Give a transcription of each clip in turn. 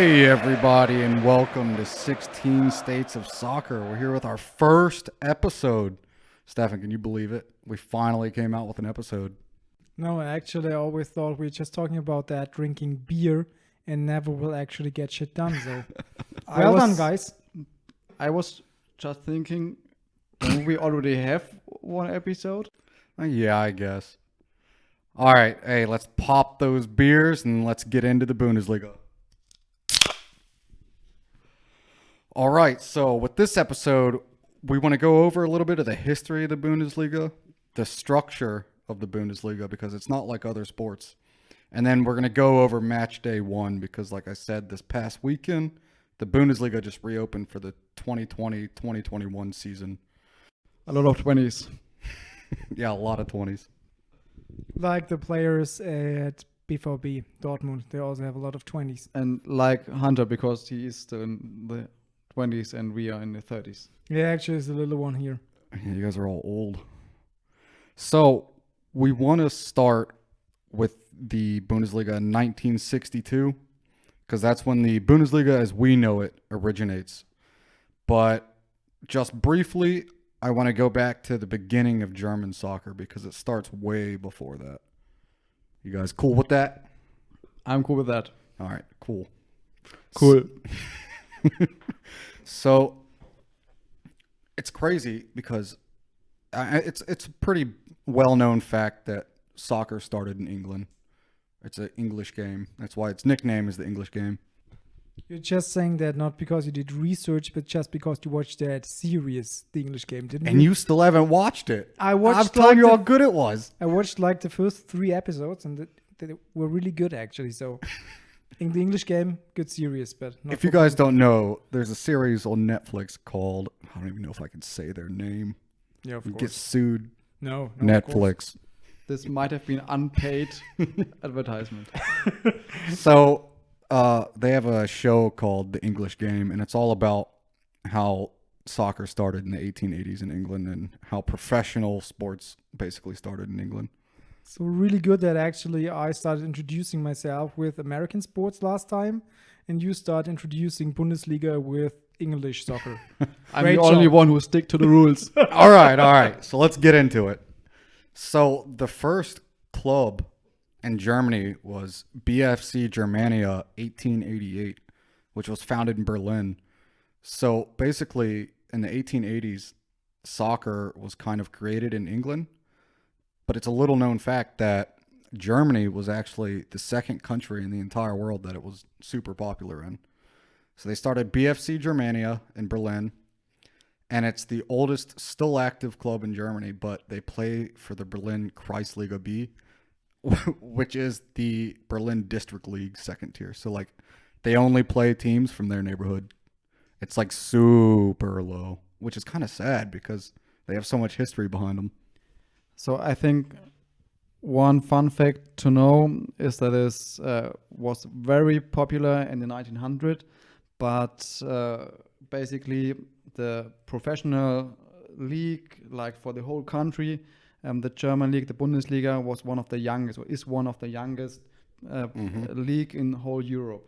Hey, everybody, and welcome to 16 States of Soccer. We're here with our first episode. Stefan, can you believe it? We finally came out with an episode. No, actually, I always thought we were just talking about that, drinking beer, and never will actually get shit done. So, well done, guys. I was just thinking, don't we already have one episode? Yeah, I guess. All right, hey, let's pop those beers and let's get into the Bundesliga. All right, so with this episode, we want to go over a little bit of the history of the Bundesliga, the structure of the Bundesliga, because it's not like other sports. And then we're going to go over match day one, because like I said, this past weekend, the Bundesliga just reopened for the 2020-2021 season. A lot of 20s. Yeah, a lot of 20s. Like the players at BVB Dortmund, they also have a lot of 20s. And like Hunter, because he is still in the 20s and we are in the 30s. Yeah, actually, it's the little one here. Yeah, you guys are all old. So we want to start with the Bundesliga in 1962, because that's when the Bundesliga as we know it originates. But just briefly, I want to go back to the beginning of German soccer because it starts way before that. You guys cool with that? I'm cool with that. All right, cool. Cool. So it's crazy because it's a pretty well-known fact that soccer started in England. It's an English game. That's why its nickname is the English game. You're just saying that not because you did research, but just because you watched that series, The English Game, didn't you? And you still haven't watched it. I watched. I'm telling you how good it was. I watched like the first 3 episodes, and they were really good actually. So, in The English Game, good series, but not If you guys don't know, there's a series on Netflix called, I don't even know if I can say their name. Yeah, of We get course. sued. No, of course. Netflix. This might have been unpaid advertisement. So they have a show called The English Game, and it's all about how soccer started in the 1880s in England and how professional sports basically started in England. So really good that actually I started introducing myself with American sports last time, and you start introducing Bundesliga with English soccer. I'm Great the only job. one who stick to the rules. All right. So let's get into it. So the first club in Germany was BFC Germania 1888, which was founded in Berlin. So basically, in the 1880s, soccer was kind of created in England. But it's a little known fact that Germany was actually the second country in the entire world that it was super popular in. So they started BFC Germania in Berlin. And it's the oldest still active club in Germany, but they play for the Berlin Kreisliga B, which is the Berlin District League second tier. So like they only play teams from their neighborhood. It's like super low, which is kind of sad because they have so much history behind them. So I think one fun fact to know is that this was very popular in the 1900s, but basically the professional league, like for the whole country, the German league, the Bundesliga, was one of the youngest, or is one of the youngest league in whole Europe.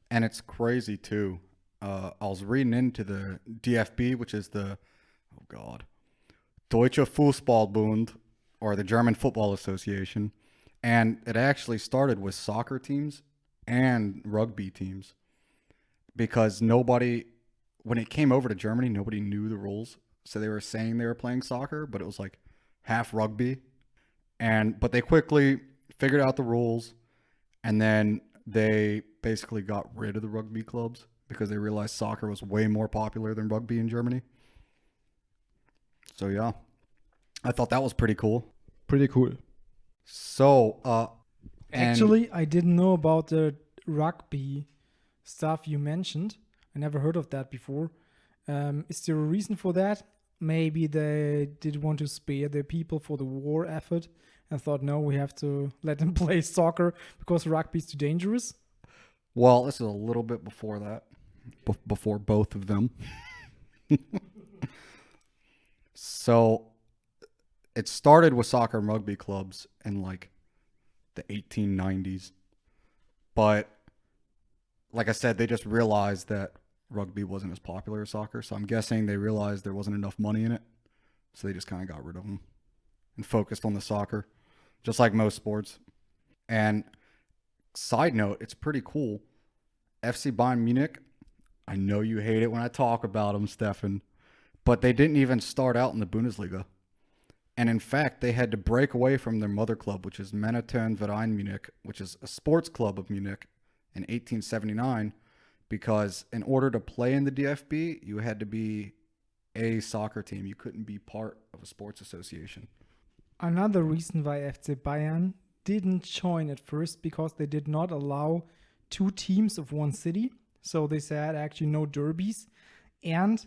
And it's crazy too. I was reading into the DFB, which is the, Deutsche Fußballbund, or the German Football Association. And it actually started with soccer teams and rugby teams because when it came over to Germany, nobody knew the rules. So they were saying they were playing soccer, but it was like half rugby. But they quickly figured out the rules, and then they basically got rid of the rugby clubs because they realized soccer was way more popular than rugby in Germany. So yeah, I thought that was pretty cool. Pretty cool. So Actually, I didn't know about the rugby stuff you mentioned. I never heard of that before. Is there a reason for that? Maybe they did want to spare their people for the war effort and thought, no, we have to let them play soccer because rugby is too dangerous. Well, this is a little bit before that, before both of them. So it started with soccer and rugby clubs in like the 1890s. But like I said, they just realized that rugby wasn't as popular as soccer. So I'm guessing they realized there wasn't enough money in it. So they just kind of got rid of them and focused on the soccer, just like most sports. And side note, it's pretty cool. FC Bayern Munich, I know you hate it when I talk about them, Stefan, but they didn't even start out in the Bundesliga. And in fact, they had to break away from their mother club, which is Manhattan Verein Munich, which is a sports club of Munich, in 1879, because in order to play in the DFB, you had to be a soccer team. You couldn't be part of a sports association. Another reason why FC Bayern didn't join at first, because they did not allow two teams of one city. So they said actually no derbies. And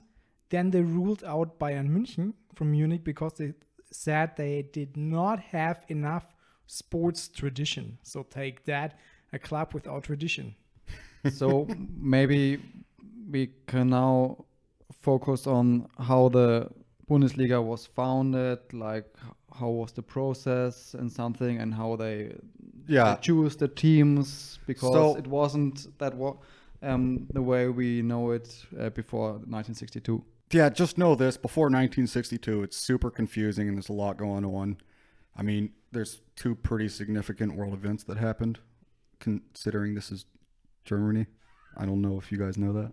then they ruled out Bayern München from Munich because they said they did not have enough sports tradition. So take that, a club without tradition. So maybe we can now focus on how the Bundesliga was founded, like how was the process and something, and how they choose the teams, because it wasn't that the way we know it before 1962. Yeah, just know this, before 1962, it's super confusing and there's a lot going on. I mean, there's two pretty significant world events that happened, considering this is Germany. I don't know if you guys know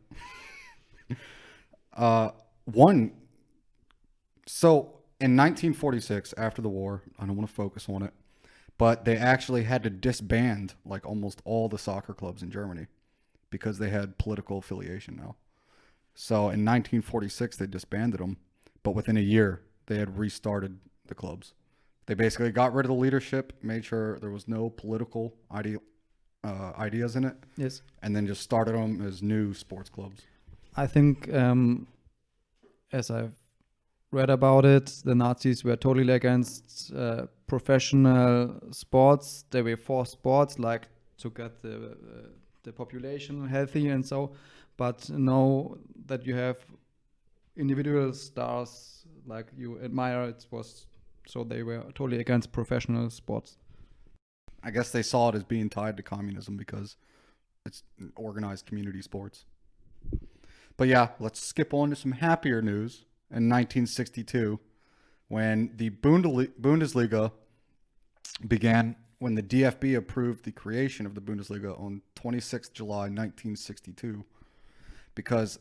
that. One, so in 1946, after the war, I don't want to focus on it, but they actually had to disband like almost all the soccer clubs in Germany because they had political affiliation now. So in 1946, they disbanded them, but within a year, they had restarted the clubs. They basically got rid of the leadership, made sure there was no political ideas in it, yes, and then just started them as new sports clubs. I think, as I've read about it, the Nazis were totally against professional sports. They were for sports, like to get the population healthy and so. But now that you have individual stars like you admire, so they were totally against professional sports. I guess they saw it as being tied to communism because it's organized community sports. But yeah, let's skip on to some happier news. In 1962, when the Bundesliga began, when the DFB approved the creation of the Bundesliga on 26th July 1962, because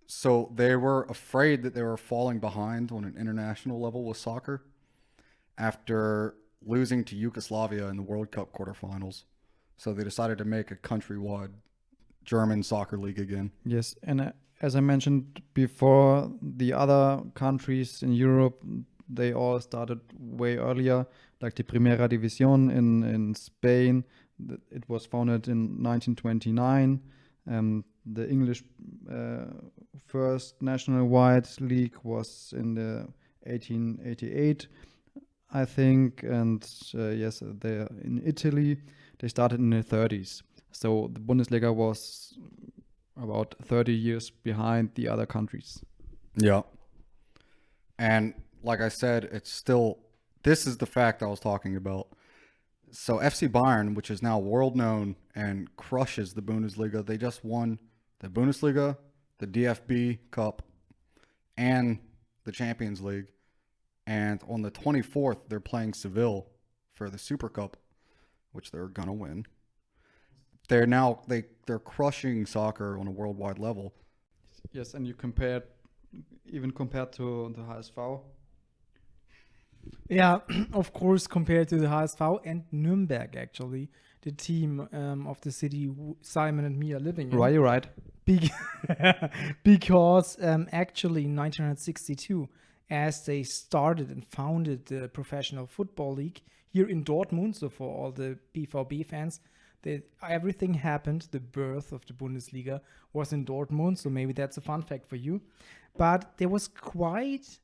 so they were afraid that they were falling behind on an international level with soccer after losing to Yugoslavia in the World Cup quarterfinals. So they decided to make a countrywide German soccer league again. Yes, and as I mentioned before, the other countries in Europe, they all started way earlier, like the Primera División in Spain. It was founded in 1929. The English first national-wide league was in the 1888, I think, and yes, they in Italy they started in the 30s. So the Bundesliga was about 30 years behind the other countries. Yeah. And like I said, it's still, this is the fact I was talking about. So FC Bayern, which is now world known and crushes the Bundesliga, they just won the Bundesliga, the DFB Cup, and the Champions League. And on the 24th, they're playing Seville for the Super Cup, which they're gonna win. They're crushing soccer on a worldwide level. Yes, and you even compared to the HSV. Yeah, of course, compared to the HSV and Nuremberg, actually, the team of the city Simon and me are living in. Right, you're right. Because actually in 1962, as they started and founded the professional football league here in Dortmund, so for all the BVB fans, everything happened. The birth of the Bundesliga was in Dortmund, so maybe that's a fun fact for you. But there was quite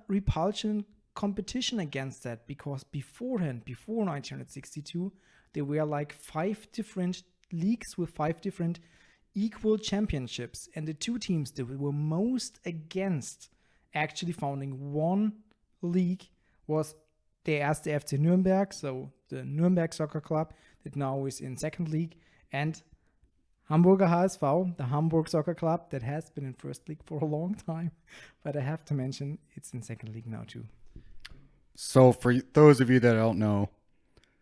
repulsion competition against that, because beforehand, before 1962, there were like 5 different leagues with 5 different equal championships, and the two teams that were most against actually founding one league was the erste FC Nürnberg, so the Nuremberg Soccer Club that now is in second league, and Hamburger HSV, the Hamburg soccer club that has been in first league for a long time. But I have to mention it's in second league now too. So for those of you that don't know,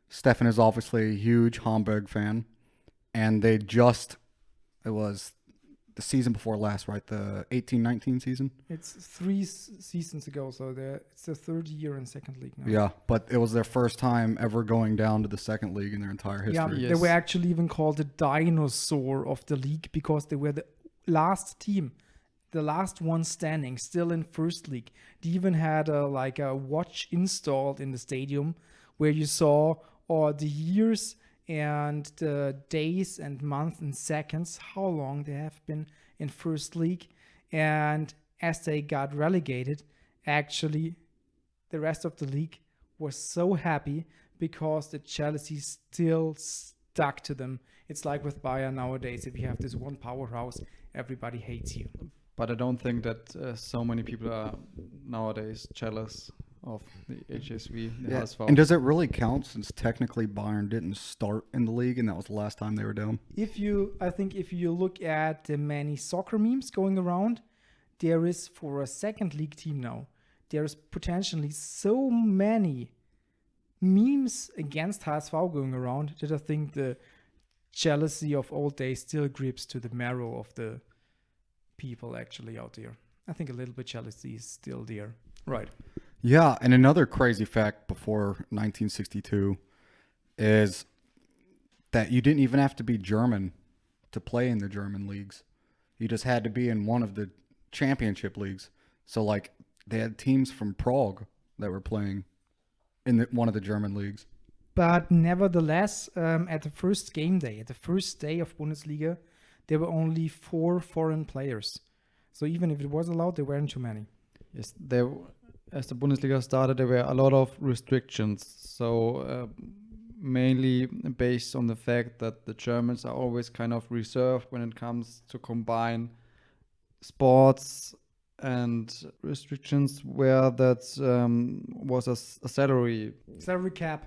Stefan is obviously a huge Hamburg fan, and it was the season before last, right? The 18-19 season. It's 3 seasons ago, so it's the third year in second league now. Yeah, but it was their first time ever going down to the second league in their entire history. Yeah, Yes. they were actually even called the dinosaur of the league because they were the last team, the last one standing, still in first league. They even had a watch installed in the stadium where you saw all the years and the days and months and seconds, how long they have been in first league. And as they got relegated, actually, the rest of the league was so happy because the Chelsea still stuck to them. It's like with Bayern nowadays. If you have this one powerhouse, everybody hates you. But I don't think that so many people are nowadays jealous of the HSV, the HSV. And does it really count since technically Bayern didn't start in the league and that was the last time they were down? I think if you look at the many soccer memes going around, there is for a second league team now, there's potentially so many memes against HSV going around that I think the jealousy of old days still grips to the marrow of the people actually out there. I think a little bit jealousy is still there. Right. Yeah, and another crazy fact before 1962 is that you didn't even have to be German to play in the German leagues. You just had to be in one of the championship leagues. So, like, they had teams from Prague that were playing in one of the German leagues. But nevertheless, at the first game day, at the first day of Bundesliga, there were only 4 foreign players. So even if it was allowed, there weren't too many. Yes, as the Bundesliga started, there were a lot of restrictions. So mainly based on the fact that the Germans are always kind of reserved when it comes to combine sports, and restrictions where that was a salary cap.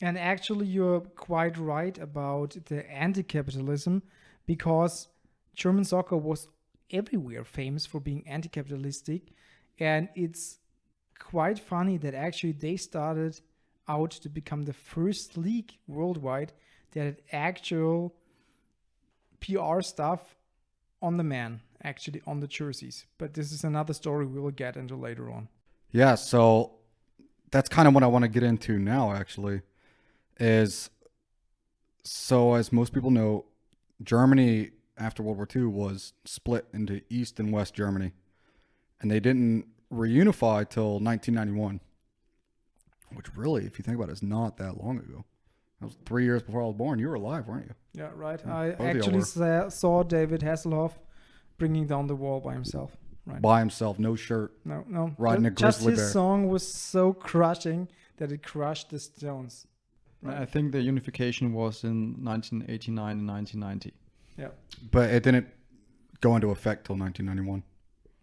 And actually, you're quite right about the anti-capitalism, because German soccer was everywhere famous for being anti-capitalistic. And it's quite funny that actually they started out to become the first league worldwide that had actual PR stuff on the man, actually on the jerseys. But this is another story we will get into later on. Yeah, so that's kind of what I want to get into now, actually, is, so as most people know, Germany after World War II was split into East and West Germany. And they didn't reunify till 1991, which really, if you think about it, is not that long ago. That was 3 years before I was born. You were alive, weren't you? Yeah, right. Yeah, I both of y'all actually saw David Hasselhoff bringing down the wall by himself. Right. By himself, no shirt. No. Riding a Just grizzly his bear. song was so crushing that it crushed the Stones. I think the unification was in 1989 and 1990. Yeah. But it didn't go into effect till 1991.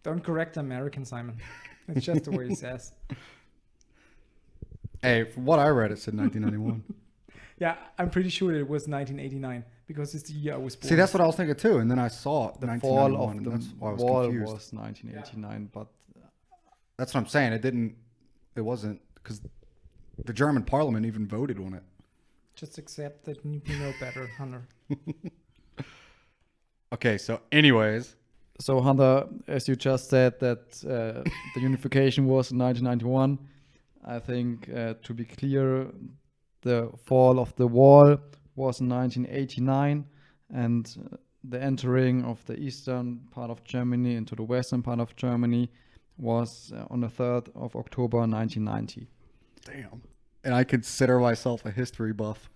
Don't correct the American, Simon. It's just the way he says. Hey, from what I read, it said 1991. Yeah, I'm pretty sure it was 1989 because it's the year I was born. See, that's what I was thinking too. And then I saw it, The 1991, fall of and the that's why I was wall confused. was 1989, but That's what I'm saying. It wasn't, because the German parliament even voted on it. Just accept that you know better, Hunter. Okay, so anyways, so Hunter, as you just said that the unification was in 1991, I think to be clear, the fall of the wall was in 1989, and the entering of the eastern part of Germany into the western part of Germany was on the 3rd of October 1990. damn. And I consider myself a history buff.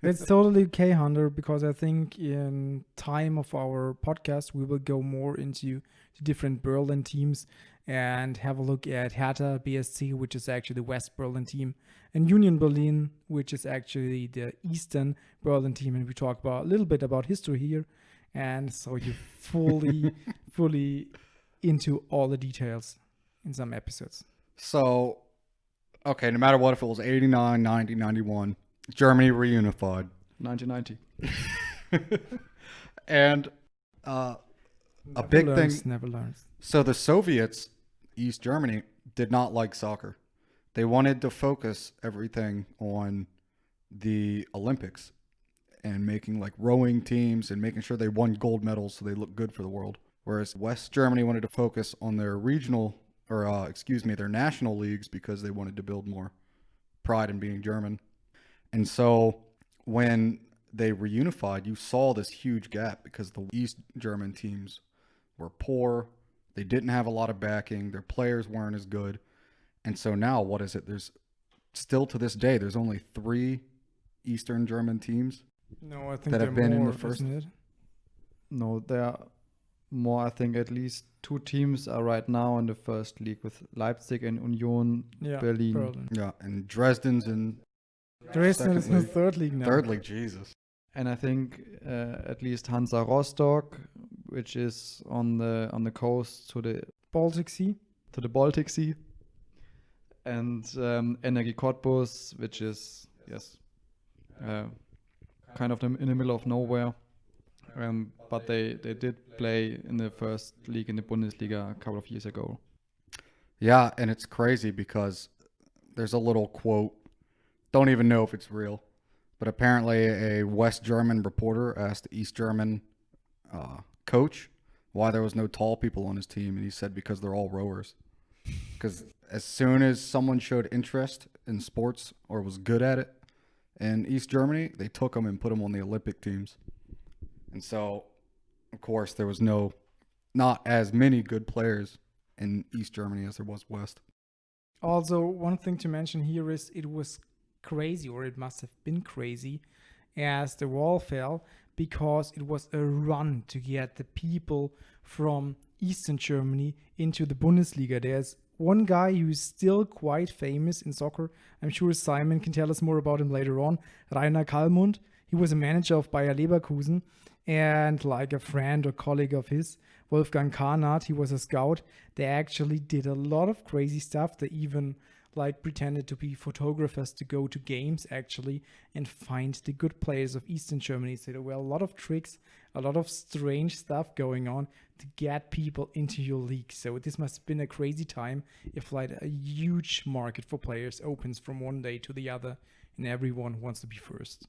It's totally okay, Hunter, because I think in time of our podcast, we will go more into the different Berlin teams and have a look at Hertha BSC, which is actually the West Berlin team, and Union Berlin, which is actually the Eastern Berlin team. And we talk about a little bit about history here. And so you fully into all the details in some episodes. So, okay, no matter what, if it was 89, 90, 91, Germany reunified. 1990. And a big thing. Never learns. So the Soviets, East Germany, did not like soccer. They wanted to focus everything on the Olympics and making like rowing teams and making sure they won gold medals so they look good for the world. Whereas West Germany wanted to focus on their regional, or their national leagues because they wanted to build more pride in being German. And so when they reunified, you saw this huge gap because the East German teams were poor. They didn't have a lot of backing. Their players weren't as good. And so now, what is it? There's still to this day, there's only 3 Eastern German teams No, I think that there have are been in more, the first. isn't it? No, there are more. I think at least 2 teams are right now in the first league with Leipzig and Union Yeah, Berlin. Yeah, and Dresden's in Dresden is in the league. third league now. third league. Jesus. And I think at least Hansa Rostock, which is on the coast Baltic Sea. to the Baltic Sea, and Energie Cottbus, which is kind of in the middle of nowhere. But they did play in the first league in the Bundesliga a couple of years ago. Yeah, and it's crazy because there's a little quote. Don't even know if it's real, but apparently a West German reporter asked the East German coach why there was no tall people on his team, and he said because they're all rowers. Because as soon as someone showed interest in sports or was good at it in East Germany, they took them and put them on the Olympic teams. And so, of course, there was not as many good players in East Germany as there was West. Also, one thing to mention here is it was crazy, or it must have been crazy, as the wall fell, because it was a run to get the people from Eastern Germany into the Bundesliga. There's one guy who's still quite famous in soccer. I'm sure Simon can tell us more about him later on. Rainer Kallmund. He was a manager of Bayer Leverkusen, and like a friend or colleague of his, Wolfgang Karnath, he was a scout. They actually did a lot of crazy stuff. They even like pretended to be photographers to go to games actually and find the good players of Eastern Germany. So there were a lot of tricks, a lot of strange stuff going on to get people into your league. So this must have been a crazy time if like a huge market for players opens from one day to the other and everyone wants to be first.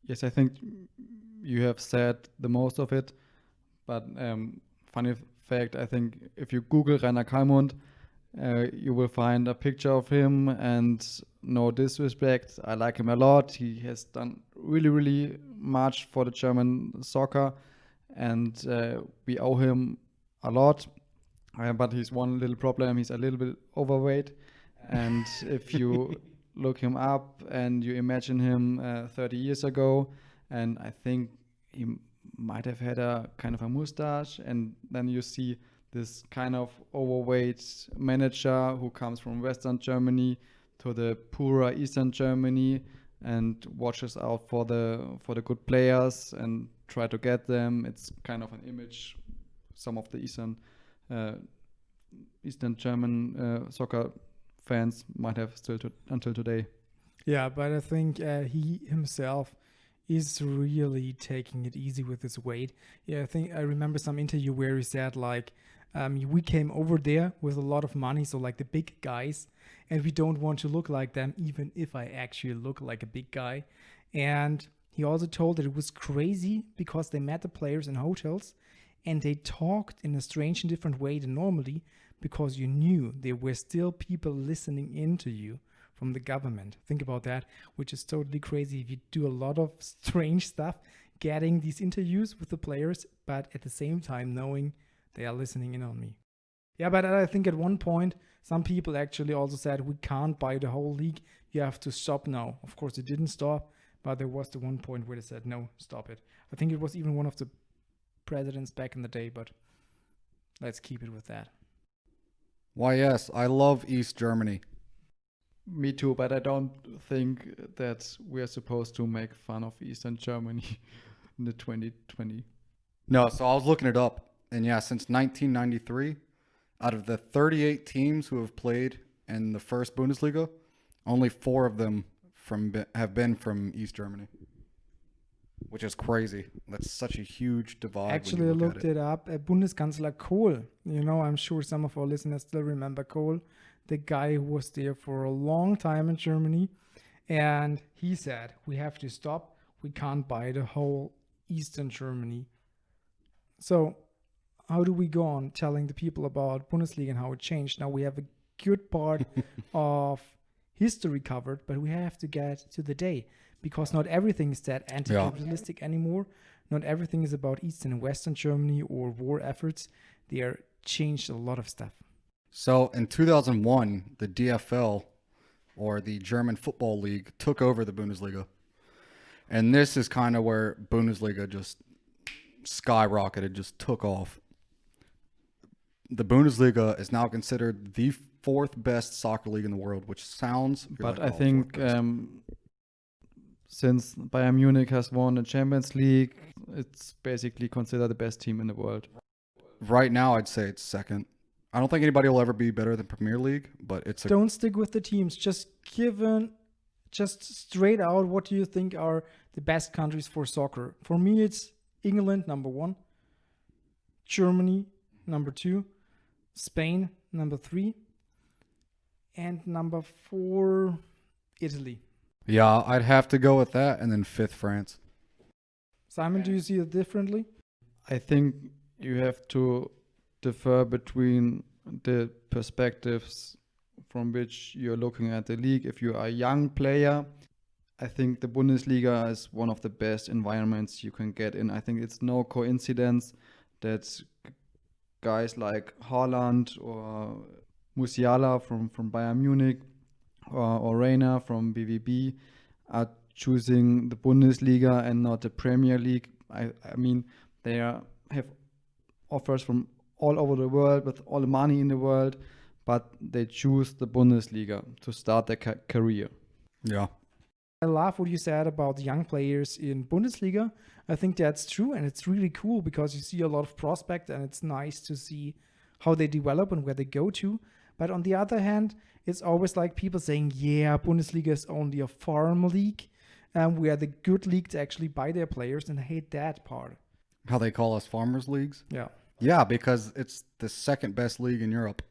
Yes, I think you have said the most of it. But funny fact, I think if you Google Rainer Kallmund, you will find a picture of him, and no disrespect, I like him a lot. He has done really, really much for the German soccer, and we owe him a lot. But he's one little problem. He's a little bit overweight. And if you look him up and you imagine him 30 years ago, and I think he might have had a kind of a mustache, and then you see this kind of overweight manager who comes from Western Germany to the poorer Eastern Germany and watches out for the good players and try to get them. It's kind of an image some of the Eastern German soccer fans might have still until today. Yeah, but I think he himself is really taking it easy with his weight. Yeah, I think I remember some interview where he said like, we came over there with a lot of money, so like the big guys, and we don't want to look like them, even if I actually look like a big guy. And he also told that it was crazy because they met the players in hotels and they talked in a strange and different way than normally because you knew there were still people listening into you from the government. Think about that, which is totally crazy if you do a lot of strange stuff, getting these interviews with the players, but at the same time knowing they are listening in on me. Yeah, but I think at one point, some people actually also said, we can't buy the whole league. You have to stop now. Of course, it didn't stop, but there was the one point where they said, no, stop it. I think it was even one of the presidents back in the day, but let's keep it with that. Why, yes, I love East Germany. Me too, but I don't think that we are supposed to make fun of Eastern Germany in the 2020. No, so I was looking it up. And yeah, since 1993, out of the 38 teams who have played in the first Bundesliga, only 4 of them have been from East Germany. which is crazy. That's such a huge divide. Actually, I when you look looked at it up. Bundeskanzler Kohl. I'm sure some of our listeners still remember Kohl, the guy who was there for a long time in Germany. And he said, we have to stop. We can't buy the whole Eastern Germany. So, how do we go on telling the people about Bundesliga and how it changed? Now we have a good part of history covered, but we have to get to the day because not everything is that anti-capitalistic anymore. Not everything is about Eastern and Western Germany or war efforts. They are changed a lot of stuff. So in 2001, the DFL, or the German Football League, took over the Bundesliga. And this is kind of where Bundesliga just skyrocketed, just took off. The Bundesliga is now considered the fourth best soccer league in the world, which sounds... But like, I think since Bayern Munich has won the Champions League, it's basically considered the best team in the world. Right now, I'd say it's second. I don't think anybody will ever be better than Premier League, but it's Don't stick with the teams. Just straight out, what do you think are the best countries for soccer? For me, it's England, number 1. Germany, number 2. Spain, number 3. And number 4, Italy. Yeah, I'd have to go with that, and then fifth, France. Simon, do you see it differently? I think you have to differ between the perspectives from which you're looking at the league. If you are a young player, I think the Bundesliga is one of the best environments you can get in. I think it's no coincidence that guys like Haaland or Musiala from Bayern Munich or Reina from BVB are choosing the Bundesliga and not the Premier League. I mean, they have offers from all over the world with all the money in the world, but they choose the Bundesliga to start their career. Yeah. I love what you said about young players in Bundesliga. I think that's true, and it's really cool because you see a lot of prospect, and it's nice to see how they develop and where they go to. But on the other hand, it's always like people saying, yeah, Bundesliga is only a farm league, where the good league to actually buy their players, and I hate that part. How they call us farmers leagues? Yeah. Yeah, because it's the second best league in Europe,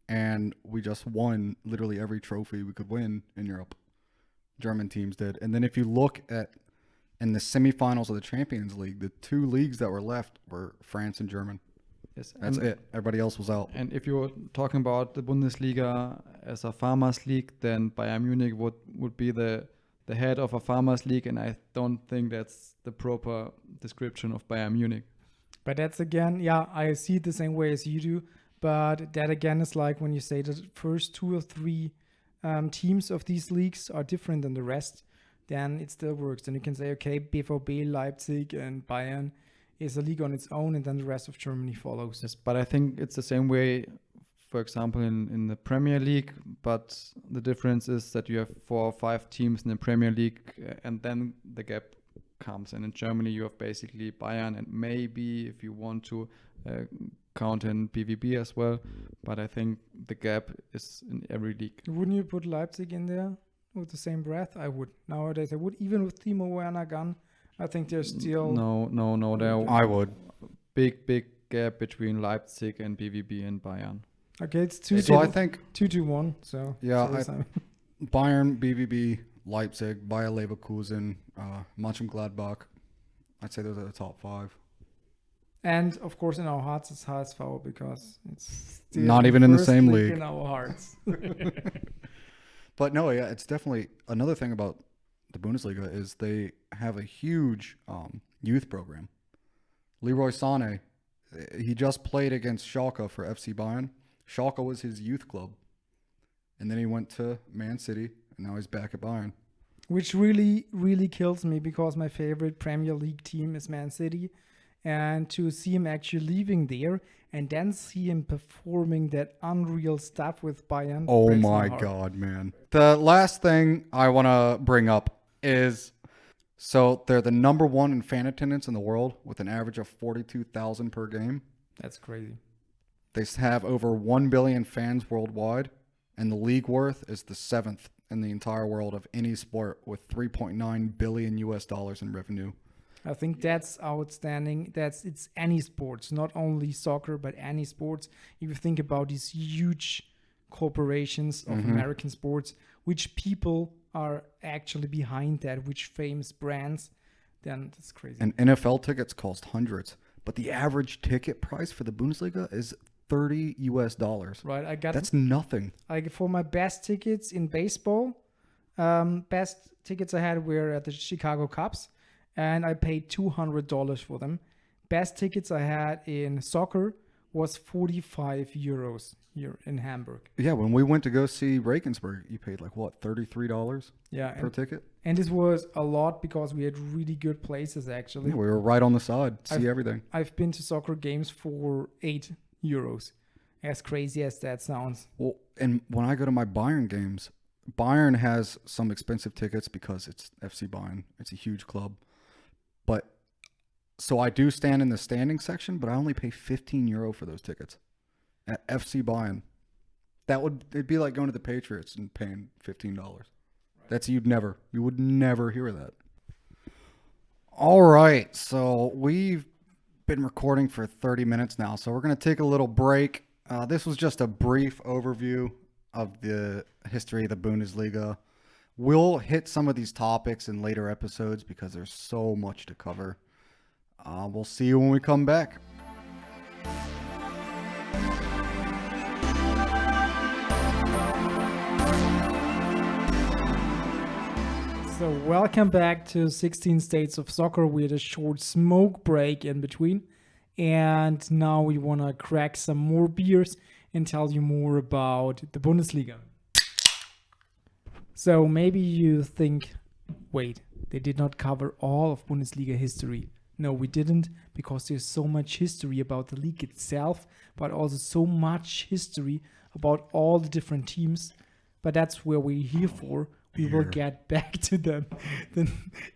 and we just won literally every trophy we could win in Europe. German teams did. And then if you look at in the semifinals of the Champions League, the two leagues that were left were France and German. Yes, That's it. Everybody else was out. And if you're talking about the Bundesliga as a farmers league, then Bayern Munich would be the head of a farmers league, and I don't think that's the proper description of Bayern Munich. But that's again, yeah, I see it the same way as you do. But that again is like when you say the first 2 or 3 teams of these leagues are different than the rest, then it still works. Then you can say, okay, BVB, Leipzig, and Bayern is a league on its own, and then the rest of Germany follows. Yes, but I think it's the same way, for example, in the Premier League. But the difference is that you have 4 or 5 teams in the Premier League, and then the gap comes. And in Germany, you have basically Bayern, and maybe if you want to count in BVB as well. But I think the gap is in every league. Wouldn't you put Leipzig in there with the same breath? I would. Nowadays, I would. Even with Timo Werner gone, I think there's still... No. There I would. Big gap between Leipzig and BVB and Bayern. Okay, it's 2-2. So I think 2-1. So yeah, sorry, Bayern, BVB, Leipzig, Bayer Leverkusen, Mönchengladbach. I'd say those are the top 5. And of course, in our hearts, it's HSV because it's still Not even in the first same league. in our hearts. But no, yeah, it's definitely another thing about the Bundesliga is they have a huge youth program. Leroy Sané, he just played against Schalke for FC Bayern. Schalke was his youth club. And then he went to Man City, and now he's back at Bayern. Which really, really kills me because my favorite Premier League team is Man City. And to see him actually leaving there and then see him performing that unreal stuff with Bayern. Oh breaks my heart. God, man. The last thing I want to bring up is, so they're the number 1 in fan attendance in the world with an average of 42,000 per game. That's crazy. They have over 1 billion fans worldwide, and the league worth is the 7th in the entire world of any sport with $3.9 billion in revenue. I think that's outstanding. It's any sports, not only soccer, but any sports. If you think about these huge corporations of American sports, which people are actually behind that, which famous brands, then that's crazy. And NFL tickets cost hundreds, but the average ticket price for the Bundesliga is $30. Right, That's nothing. For my best tickets in baseball, best tickets I had were at the Chicago Cubs, and I paid $200 for them. Best tickets I had in soccer was 45 euros here in Hamburg. Yeah, when we went to go see Regensburg, you paid like what, $33 per ticket? And this was a lot because we had really good places actually. Yeah, we were right on the side, everything. I've been to soccer games for 8 euros. As crazy as that sounds. Well, and when I go to my Bayern games, Bayern has some expensive tickets because it's FC Bayern. It's a huge club. But so I do stand in the standing section, but I only pay €15 for those tickets at FC Bayern. It'd be like going to the Patriots and paying $15. Right. You would never hear that. All right, so we've been recording for 30 minutes now, so we're going to take a little break. This was just a brief overview of the history of the Bundesliga. We'll hit some of these topics in later episodes because there's so much to cover. We'll see you when we come back. So welcome back to 16 States of Soccer. We had a short smoke break in between. And now we want to crack some more beers and tell you more about the Bundesliga. So maybe you think, wait, they did not cover all of Bundesliga history. No, we didn't, because there's so much history about the league itself, but also so much history about all the different teams. But that's where we're here for. We will get back to them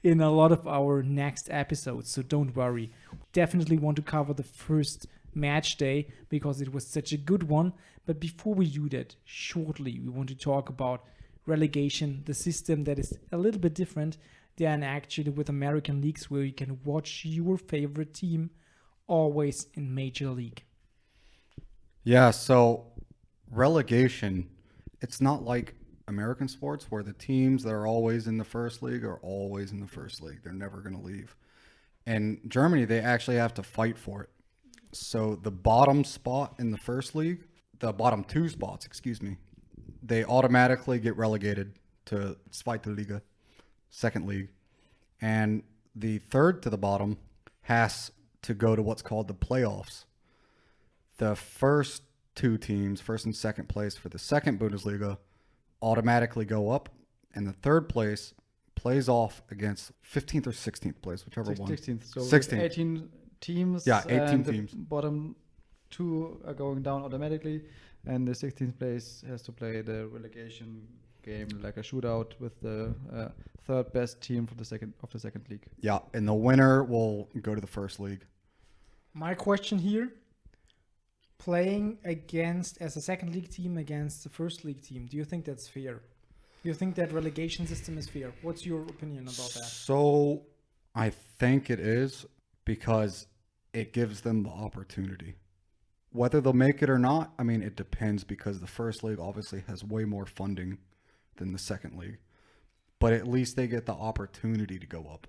in a lot of our next episodes, so don't worry. Definitely want to cover the first match day because it was such a good one. But before we do that, shortly, we want to talk about relegation, the system that is a little bit different than actually with American leagues, where you can watch your favorite team always in Major League. Yeah, so relegation, it's not like American sports where the teams that are always in the first league are always in the first league. They're never going to leave. In Germany, they actually have to fight for it. So the bottom spot in the first league, the bottom two spots, they automatically get relegated to Zweite Liga, second league. And the third to the bottom has to go to what's called the playoffs. The first two teams, first and second place for the second Bundesliga, automatically go up, and the third place plays off against 15th or 16th place, whichever one. 16th. So 16th. 18 teams. Yeah, 18 the teams. Bottom two are going down automatically, and the 16th place has to play the relegation game, like a shootout with the third best team from the second league. Yeah, and the winner will go to the first league. My question here, playing as a second league team against the first league team, do you think that's fair? Do you think that relegation system is fair? What's your opinion about that? So I think it is, because it gives them the opportunity. Whether they'll make it or not, I mean, it depends, because the first league obviously has way more funding than the second league. But at least they get the opportunity to go up.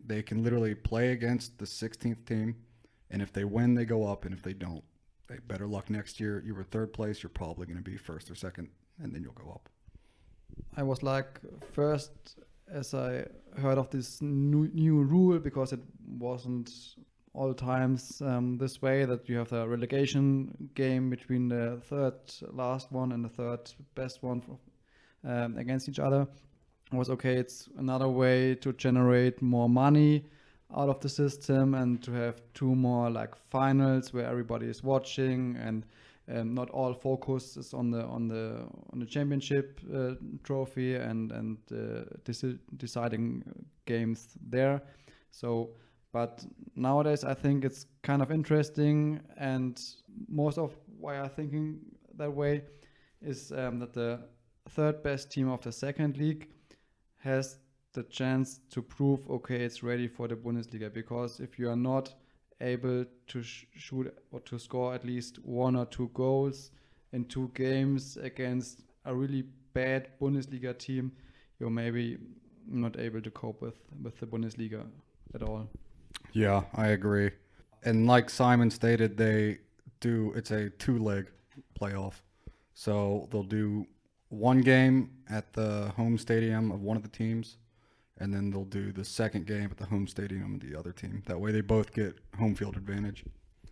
They can literally play against the 16th team, and if they win, they go up, and if they don't, better luck next year. You were third place, you're probably going to be first or second, and then you'll go up. I was like first as I heard of this new rule, because it wasn't all times this way, that you have the relegation game between the third last one and the third best one against each other. It was okay, it's another way to generate more money out of the system, and to have two more like finals where everybody is watching, and not all focus is on the championship trophy and deciding games there. So, but nowadays I think it's kind of interesting, and most of why I'm thinking that way is that the third best team of the second league has the chance to prove, okay, it's ready for the Bundesliga. Because if you are not able to shoot or to score at least 1 or 2 goals in 2 games against a really bad Bundesliga team, you're maybe not able to cope with the Bundesliga at all. Yeah, I agree. And like Simon stated, it's a 2-leg playoff. So they'll do one game at the home stadium of one of the teams, and then they'll do the second game at the home stadium of the other team. That way they both get home field advantage.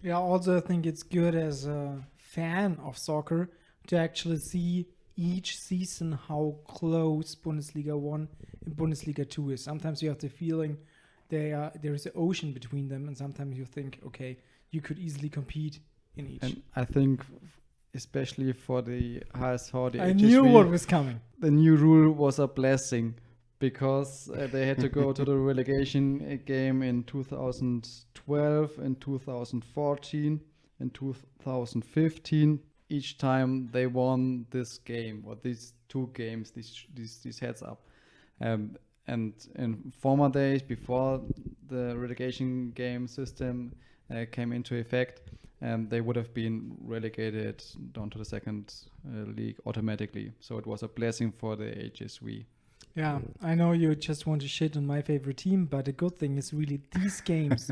Yeah, also I think it's good as a fan of soccer to actually see each season how close Bundesliga 1 and Bundesliga 2 is. Sometimes you have the feeling there is an ocean between them, and sometimes you think, okay, you could easily compete in each. And I think, especially for the HSV, the I HSV, knew what was coming. the new rule was a blessing, because they had to go to the relegation game in 2012, in 2014, in 2015. Each time they won this game, or these 2 games, these heads up. And in former days, before the relegation game system came into effect, they would have been relegated down to the second league automatically. So it was a blessing for the HSV. Yeah, I know you just want to shit on my favorite team, but the good thing is really these games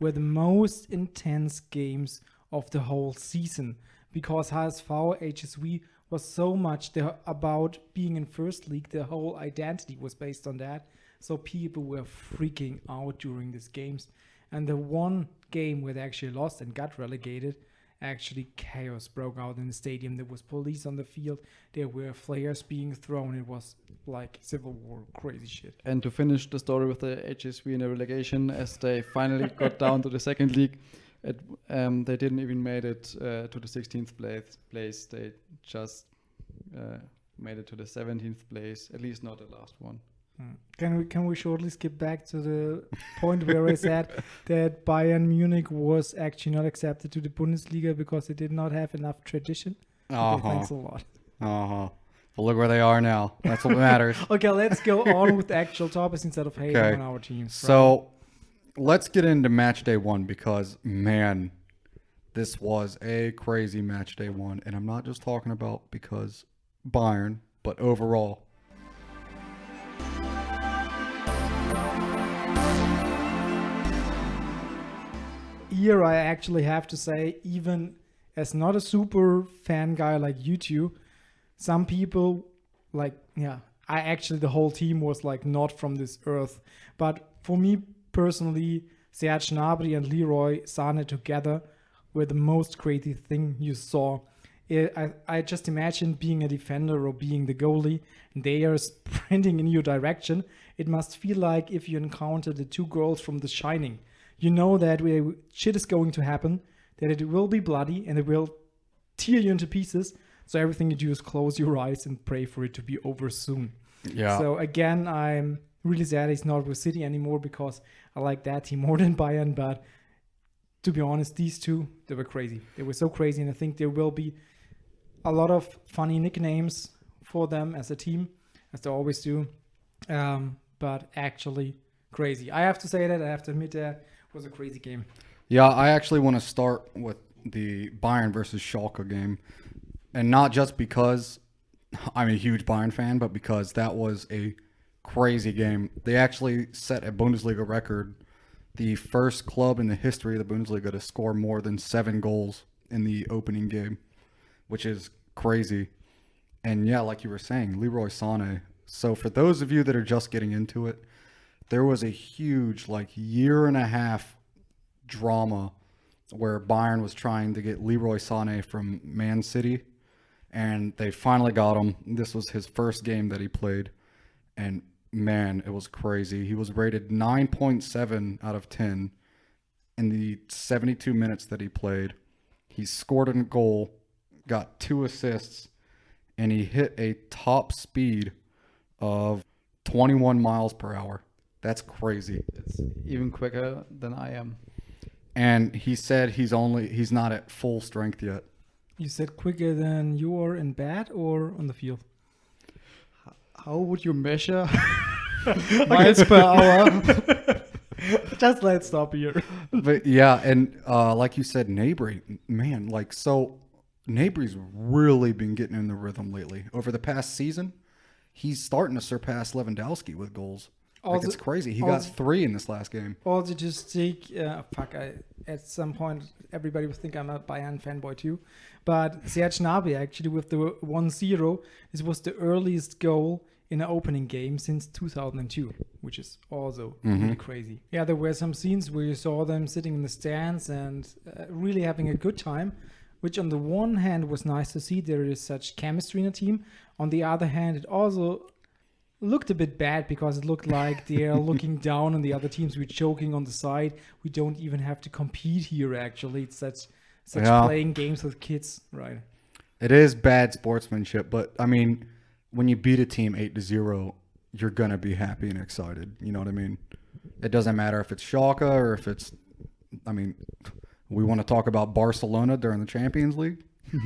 were the most intense games of the whole season, because HSV, HSV was so much about being in first league. The whole identity was based on that. So people were freaking out during these games. And the one game where they actually lost and got relegated, actually chaos broke out in the stadium. There was police on the field. There were flares being thrown. It was like civil war, crazy shit. And to finish the story with the HSV in the relegation, as they finally got down to the second league, they didn't even made it to the 16th place. They just made it to the 17th place, at least not the last one. Can we shortly skip back to the point where I said that Bayern Munich was actually not accepted to the Bundesliga because they did not have enough tradition? Okay, thanks a lot. Well, look where they are now. That's what matters. Okay, let's go on with the actual topics instead of hating on our teams. So let's get into match day 1, because, man, this was a crazy match day 1. And I'm not just talking about because Bayern, but overall. Here I actually have to say, even as not a super fan guy like you two, some people the whole team was like not from this earth. But for me personally, Serge Gnabry and Leroy Sané together were the most crazy thing you saw. I just imagine being a defender or being the goalie, and they are sprinting in your direction. It must feel like if you encounter the 2 girls from The Shining. You know that shit is going to happen, that it will be bloody, and it will tear you into pieces. So everything you do is close your eyes and pray for it to be over soon. Yeah. So again, I'm really sad he's not with City anymore, because I like that team more than Bayern. But to be honest, these two, they were crazy. They were so crazy, and I think there will be a lot of funny nicknames for them as a team, as they always do. But actually crazy. I have to say that. I have to admit that it was a crazy game. Yeah, I actually want to start with the Bayern versus Schalke game. And not just because I'm a huge Bayern fan, but because that was a crazy game. They actually set a Bundesliga record, the first club in the history of the Bundesliga to score more than 7 goals in the opening game, which is crazy. And yeah, like you were saying, Leroy Sané. So for those of you that are just getting into it, there was a huge, year and a half drama where Bayern was trying to get Leroy Sané from Man City, and they finally got him. This was his first game that he played, and man, it was crazy. He was rated 9.7 out of 10 in the 72 minutes that he played. He scored a goal, got 2 assists, and he hit a top speed of 21 miles per hour. That's crazy. It's even quicker than I am. And he said he's not at full strength yet. You said quicker than you are in bed or on the field? How would you measure miles per hour. Just let's stop here. But yeah, and like you said, Nabry, man, like so Nabry's really been getting in the rhythm lately. Over the past season, he's starting to surpass Lewandowski with goals. Like Also- it's crazy. He got also- 3 in this last game. Also, just take at some point, everybody would think I'm a Bayern fanboy too. But Serge Gnabry actually with the 1-0, this was the earliest goal in an opening game since 2002, which is also really crazy. Yeah, there were some scenes where you saw them sitting in the stands and really having a good time, which on the one hand was nice to see. There is such chemistry in a team. On the other hand, it also looked a bit bad because it looked like they're looking down on the other teams. We're choking on the side. We don't even have to compete here, actually. It's such Yeah. playing games with kids, right? It is bad sportsmanship, but I mean, when you beat a team 8-0, you're gonna be happy and excited. You know what I mean? It doesn't matter if it's Schalke or if it's. I mean, we want to talk about Barcelona during the Champions League. We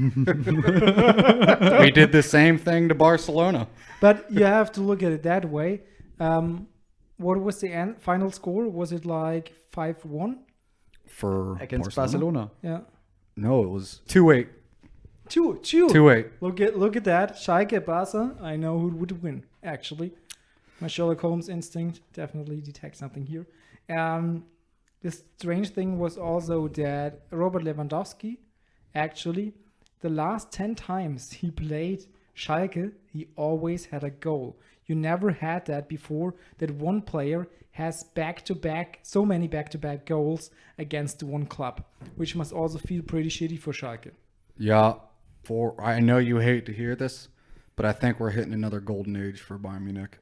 did the same thing to Barcelona. But you have to look at it that way. What was the final score? Was it like 5-1? For Against Barcelona. Yeah. No, it was 2-8. 2-2. 2-8. Look at that. Schalke, Barca. I know who would win, actually. My Sherlock Holmes instinct definitely detects something here. The strange thing was also that Robert Lewandowski, actually, the last 10 times he played Schalke, he always had a goal. You never had that before, that one player has so many back-to-back goals against one club, which must also feel pretty shitty for Schalke. Yeah. I know you hate to hear this, but I think we're hitting another golden age for Bayern Munich,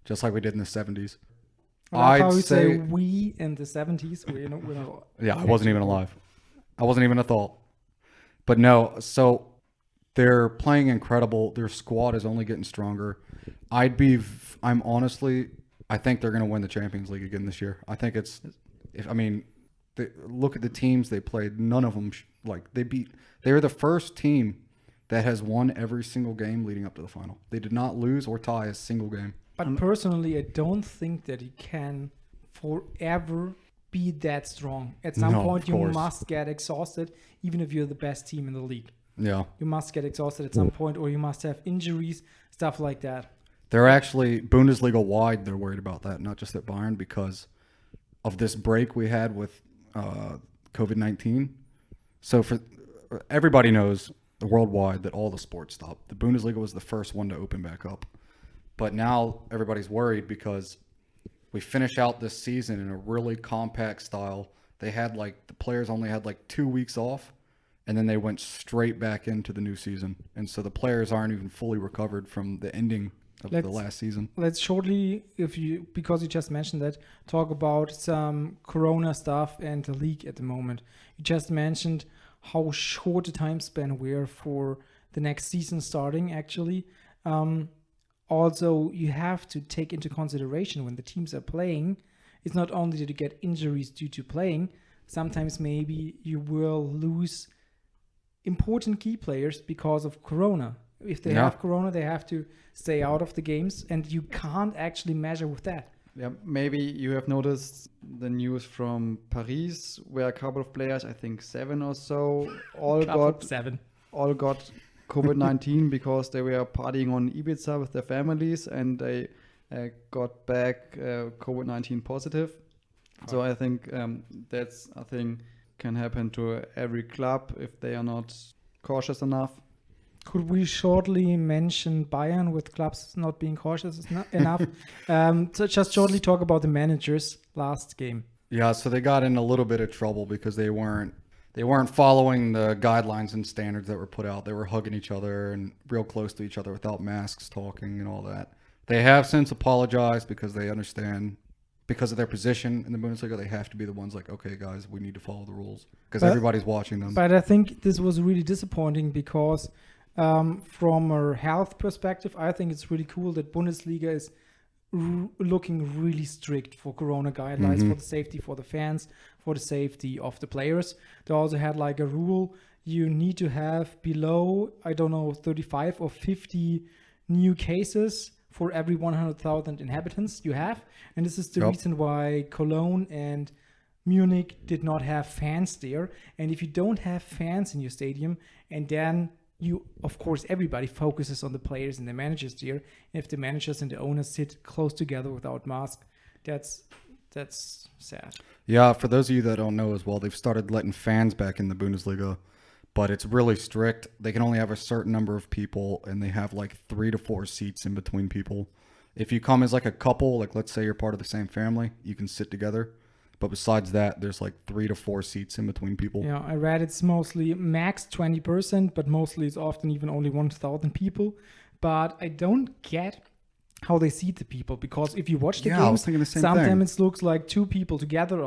just like we did in the 70s. Well, that's how I'd we say say- we in the 70s. We're not Yeah, I wasn't even alive. I wasn't even a thought. But no, so they're playing incredible. Their squad is only getting stronger. I think they're going to win the Champions League again this year. I think look at the teams they played. None of them, they were the first team that has won every single game leading up to the final. They did not lose or tie a single game. But personally, I don't think that he can forever be that strong. At some No, point, of you course. must get exhausted, even if you're the best team in the league. Yeah. You must get exhausted at some point, or you must have injuries, stuff like that. They're actually, Bundesliga wide, they're worried about that, not just at Bayern, because of this break we had with COVID-19. So everybody knows worldwide that all the sports stopped. The Bundesliga was the first one to open back up. But now everybody's worried because we finish out this season in a really compact style. The players only had 2 weeks off, and then they went straight back into the new season. And so the players aren't even fully recovered from the ending of the last season. Let's shortly, because you just mentioned that, talk about some Corona stuff and the league at the moment. You just mentioned how short the time span we're for the next season starting, actually. Also, you have to take into consideration when the teams are playing, it's not only that you get injuries due to playing, sometimes maybe you will lose important key players because of Corona. If they have Corona, they have to stay out of the games, and you can't actually measure with that. Yeah, maybe you have noticed the news from Paris, where a couple of players, I think 7 or so, all got 7. COVID-19 because they were partying on Ibiza with their families, and they got back COVID-19 positive. So I think that's a thing can happen to every club if they are not cautious enough. Could we shortly mention Bayern with clubs not being cautious enough? So just shortly talk about the managers last game. Yeah, so they got in a little bit of trouble because they weren't following the guidelines and standards that were put out. They were hugging each other and real close to each other without masks, talking and all that. They have since apologized because they understand, because of their position in the Bundesliga, they have to be the ones like, okay, guys, we need to follow the rules because everybody's watching them. But I think this was really disappointing because from a health perspective, I think it's really cool that Bundesliga is looking really strict for Corona guidelines, for the safety for the fans, for the safety of the players. They also had like a rule, you need to have below, 35 or 50 new cases for every 100,000 inhabitants you have. And this is the Yep. reason why Cologne and Munich did not have fans there. And if you don't have fans in your stadium, and then you, of course, everybody focuses on the players and the managers there. And if the managers and the owners sit close together without mask, that's sad. Yeah, for those of you that don't know as well, they've started letting fans back in the Bundesliga, but it's really strict. They can only have a certain number of people, and they have like 3 to 4 seats in between people. If you come as like a couple, like let's say you're part of the same family, you can sit together. But besides that, there's like 3 to 4 seats in between people. Yeah, I read it's mostly max 20%, but mostly it's often even only 1,000 people. But I don't get how they seat the people, because if you watch the Yeah, I was games, thinking the same sometimes thing. it looks like 2 people together,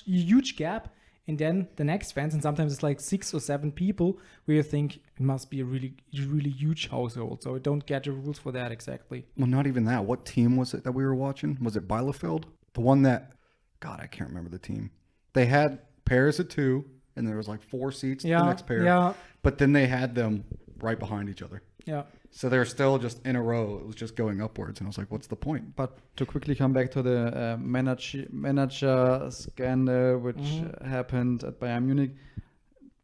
huge gap, and then the next fans, and sometimes it's like 6 or 7 people, where you think it must be a really, really huge household. So I don't get the rules for that exactly. Well, not even that. What team was it that we were watching? Was it Bielefeld? The one that, God, I can't remember the team. They had pairs of 2, and there was like 4 seats to the next pair. Yeah, But then they had them right behind each other. yeah. So they're still just in a row. It was just going upwards. And I was like, what's the point? But to quickly come back to the manager scandal, which happened at Bayern Munich,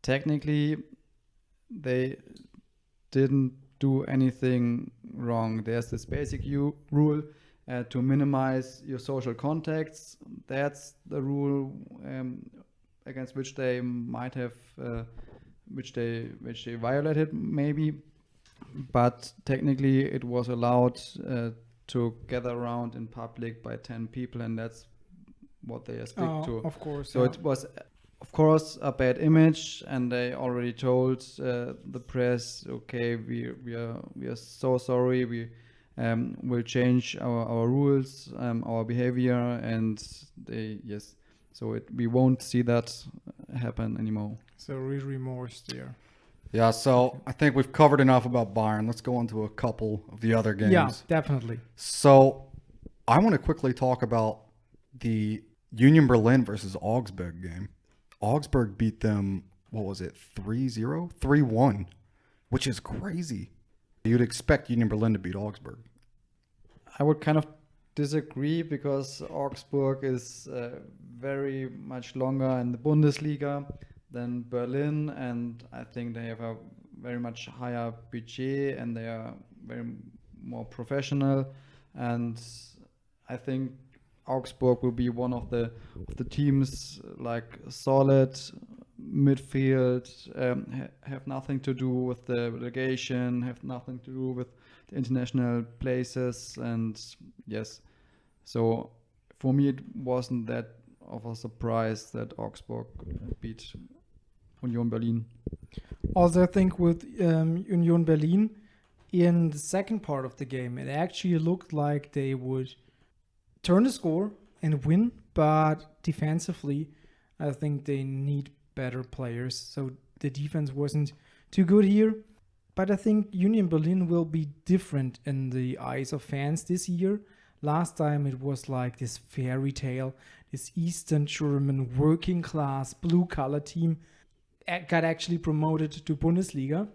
technically they didn't do anything wrong. There's this basic rule to minimize your social contacts. That's the rule against which they might have, which they violated maybe. But technically, it was allowed to gather around in public by 10 people, and that's what they are stick to. Of course. So it was, of course, a bad image, and they already told the press, okay, we are so sorry, we will change our rules, our behavior, and so we won't see that happen anymore. So real remorse there. Yeah, so I think we've covered enough about Bayern. Let's go on to a couple of the other games. Yeah, definitely. So I want to quickly talk about the Union Berlin versus Augsburg game. Augsburg beat them, what was it, 3-0? 3-1, which is crazy. You'd expect Union Berlin to beat Augsburg. I would kind of disagree, because Augsburg is very much longer in the Bundesliga than Berlin, and I think they have a very much higher budget, and they are very more professional, and I think Augsburg will be one of the teams like solid midfield, have nothing to do with the relegation, have nothing to do with the international places, and yes, so for me it wasn't that of a surprise that Augsburg beat Union Berlin. Also, I think with Union Berlin, in the second part of the game, it actually looked like they would turn the score and win, but defensively, I think they need better players. So the defense wasn't too good here. But I think Union Berlin will be different in the eyes of fans this year. Last time it was like this fairy tale, this Eastern German working class blue collar team got actually promoted to Bundesliga,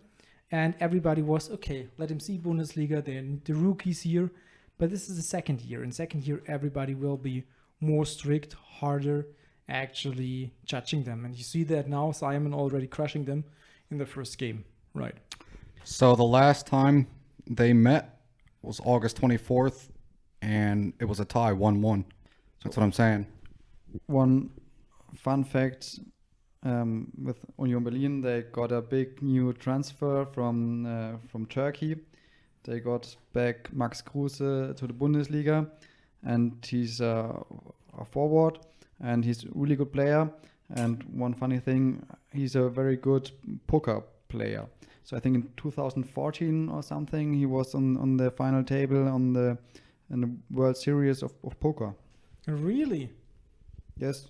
and everybody was okay, let him see Bundesliga, then the rookies here. But this is the second year. In second year, everybody will be more strict, harder, actually judging them. And you see that now, Simon already crushing them in the first game. Right. So the last time they met was August 24th, and it was a tie, 1-1. That's what I'm saying. One fun fact, with Union Berlin, they got a big new transfer from Turkey. They got back Max Kruse to the Bundesliga, and he's a forward, and he's a really good player. And one funny thing, he's a very good poker player. So I think in 2014 or something, he was on the final table in the World Series of poker. Really? Yes.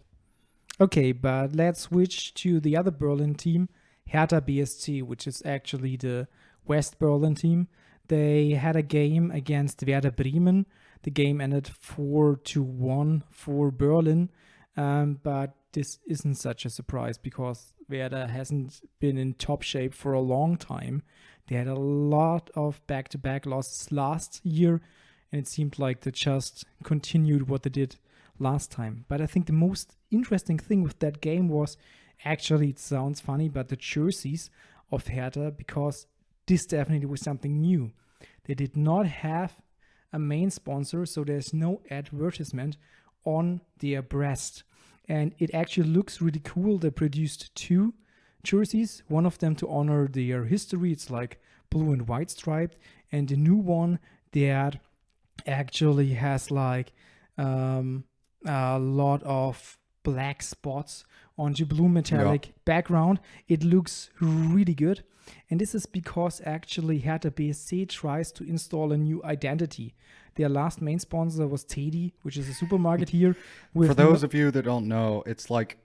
Okay, but let's switch to the other Berlin team, Hertha BSC, which is actually the West Berlin team. They had a game against Werder Bremen. The game ended 4-1 for Berlin, but this isn't such a surprise because Werder hasn't been in top shape for a long time. They had a lot of back-to-back losses last year, and it seemed like they just continued what they did last time. But I think the most interesting thing with that game was, actually, it sounds funny, but the jerseys of Hertha, because this definitely was something new. They did not have a main sponsor, so there's no advertisement on their breast. And it actually looks really cool. They produced 2 jerseys, one of them to honor their history. It's like blue and white striped, and the new one that actually has like a lot of black spots on the blue metallic background. It looks really good, and this is because actually Hertha BSC tries to install a new identity. Their last main sponsor was Teddy, which is a supermarket here. For those of you that don't know, it's like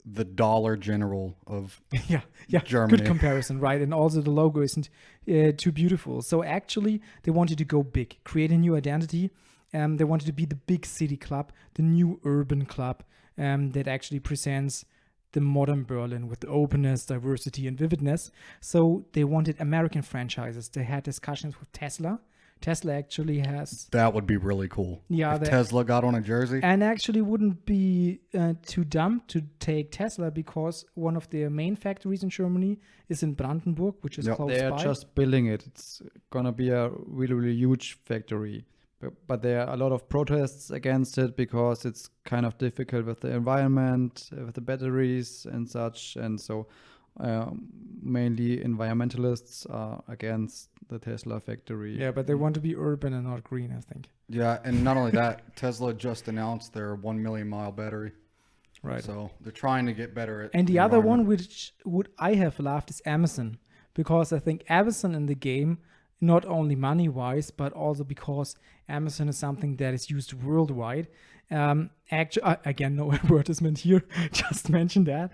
the Dollar General of yeah, Germany. Good comparison, right? And also the logo isn't too beautiful. So actually, they wanted to go big, create a new identity. They wanted to be the big city club, the new urban club that actually presents the modern Berlin with the openness, diversity, and vividness. So they wanted American franchises. They had discussions with Tesla. Tesla actually has... That would be really cool. Yeah, if Tesla got on a jersey. And actually wouldn't be too dumb to take Tesla, because one of their main factories in Germany is in Brandenburg, which is close They're by. just building it. It's gonna be a really, really huge factory. But there are a lot of protests against it because it's kind of difficult with the environment, with the batteries and such. And so mainly environmentalists are against the Tesla factory. Yeah, but they want to be urban and not green, I think. Yeah, and not only that, Tesla just announced their 1 million mile battery. Right. So they're trying to get better at And the other one, which would I have loved, is Amazon, because I think Amazon in the game, not only money-wise, but also because Amazon is something that is used worldwide. Actually, again, no advertisement here. Just mention that.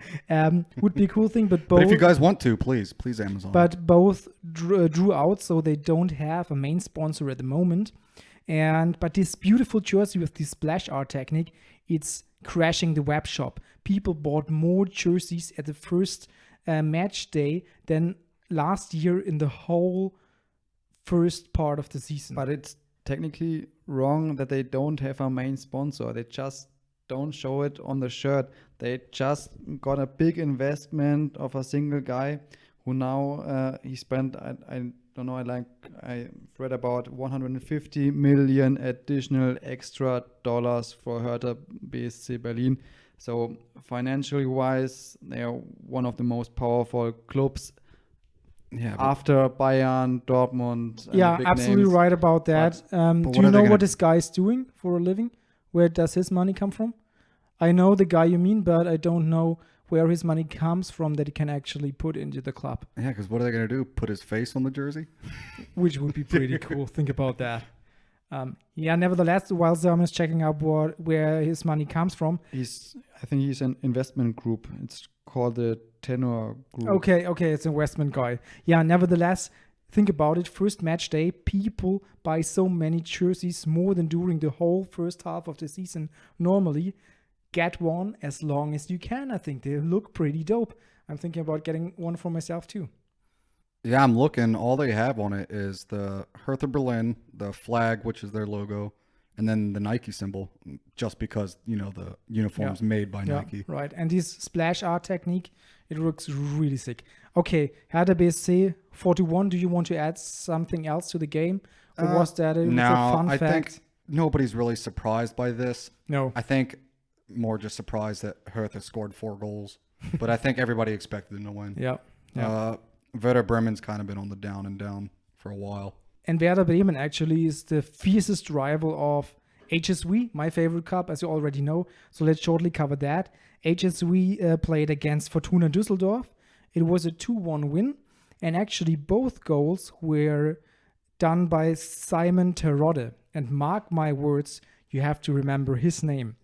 Would be a cool thing, but both. But if you guys want to, please Amazon. But both drew out, so they don't have a main sponsor at the moment. But this beautiful jersey with this splash art technique, it's crashing the web shop. People bought more jerseys at the first match day than last year in the whole first part of the season. But it's technically wrong that they don't have a main sponsor. They just don't show it on the shirt. They just got a big investment of a single guy who now he spent, I don't know, I read about 150 million additional extra dollars for Hertha BSC Berlin. So financially wise, they are one of the most powerful clubs. Yeah, after Bayern, Dortmund. Yeah, big absolutely names. right about that. Do you know what this guy is doing for a living? Where does his money come from? I know the guy you mean, but I don't know where his money comes from that he can actually put into the club. Yeah, because what are they going to do? Put his face on the jersey? Which would be pretty cool. Think about that. Nevertheless, while Sam is checking out where his money comes from. I think he's an investment group. It's called the Tenor Group. Okay, it's an investment guy. Yeah, nevertheless, think about it. First match day, people buy so many jerseys, more than during the whole first half of the season normally. Get one as long as you can. I think they look pretty dope. I'm thinking about getting one for myself too. Yeah, I'm looking. All they have on it is the Hertha Berlin, the flag, which is their logo, and then the Nike symbol, just because, the uniform's made by Nike. Right. And this splash art technique, it looks really sick. Okay, Hertha BSC 41. Do you want to add something else to the game? Or was that a fun fact? I think nobody's really surprised by this. No. I think more just surprised that Hertha scored 4 goals. But I think everybody expected them to win. Yeah. Werder Bremen's kind of been on the down and down for a while. And Werder Bremen actually is the fiercest rival of HSV, my favorite club, as you already know. So let's shortly cover that. HSV played against Fortuna Düsseldorf. It was a 2-1 win. And actually both goals were done by Simon Terodde. And mark my words, you have to remember his name.